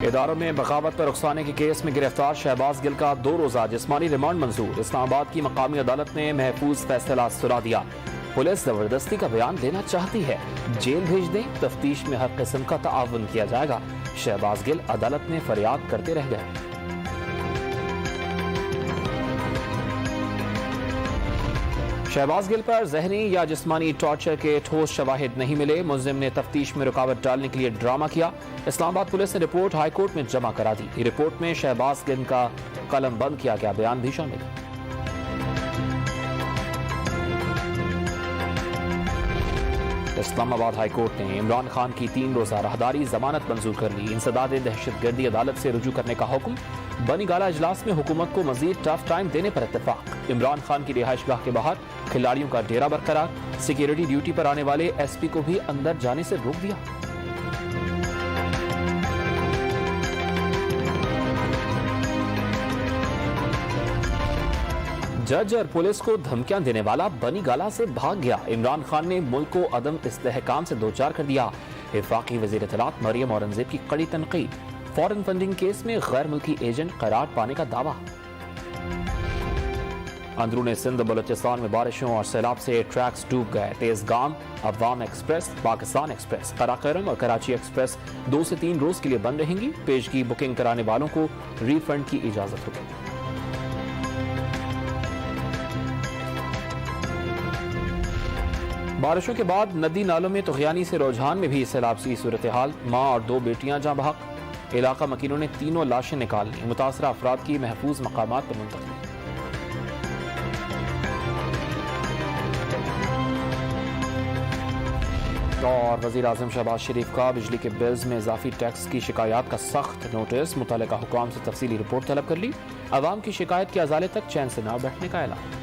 इदारों में बगावत पर रुखसाने के केस में गिरफ्तार शहबाज गिल का 2 रोज़ा जिस्मानी रिमांड मंजूर। इस्लामाबाद की मकामी अदालत ने महफूज फैसला सुना दिया। पुलिस जबरदस्ती का बयान देना चाहती है, जेल भेज दें, तफ्तीश में हर किस्म का ताआवुन किया जाएगा। शहबाज गिल अदालत में फरियाद करते रह गए। शहबाज गिल पर जहनी या जिस्मानी टॉर्चर के ठोस शवाहिद नहीं मिले। मुल्जिम ने तफ्तीश में रुकावट डालने के लिए ड्रामा किया। इस्लामाबाद पुलिस ने रिपोर्ट हाईकोर्ट में जमा करा दी। रिपोर्ट में शहबाज गिल का कलम बंद किया गया बयान भी शामिल है। इस्लामाबाद हाईकोर्ट ने इमरान खान की 3 रोज़ा राहदारी जमानत मंजूर कर ली। इंसदाद दहशतगर्दी अदालत से रुजू करने का हुक्म। बनी गाला इजलास में हुकूमत को मजीद टफ टाइम देने पर इत्तेफाक। इमरान खान की रिहाइशगाह के बाहर खिलाड़ियों का डेरा बरकरार। सिक्योरिटी ड्यूटी पर आने वाले एसपी को भी अंदर जाने से रोक दिया। जज और पुलिस को धमकियां देने वाला बनी गाला से भाग गया। इमरान खान ने मुल्क को अदम इस्तेहकाम से दो चार कर दिया। वफाकी वज़ीर इत्तलात मरियम औरंगज़ेब की कड़ी तनकीद। फॉरेन फंडिंग केस में गैर मुल्की एजेंट करार पाने का दावा। अंदरूनी सिंध बलूचिस्तान में बारिशों और सैलाब से ट्रैक्स डूब गए। तेजगाम, अवाम एक्सप्रेस, पाकिस्तान एक्सप्रेस, कराकरम और कराची एक्सप्रेस 2 से 3 रोज के लिए बंद रहेंगी। पेशगी बुकिंग कराने वालों को रिफंड की इजाजत होगी। बारिशों के बाद नदी नालों में तुग़यानी से रुझान में भी सैलाब सी सूरत हाल। माँ और 2 बेटियां जाँ बहक। इलाका मकीनों ने 3 लाशें निकाल ली। मुतासरा अफराद की महफूज मकामात पर मुंतकिल। और वज़ीर आज़म शहबाज शरीफ का बिजली के बिल्स में इजाफी टैक्स की शिकायत का सख्त नोटिस। मुतल्लिका हुकाम से तफसीली रिपोर्ट तलब कर ली। अवाम की शिकायत के अजाले तक चैन से न बैठने का ऐलान।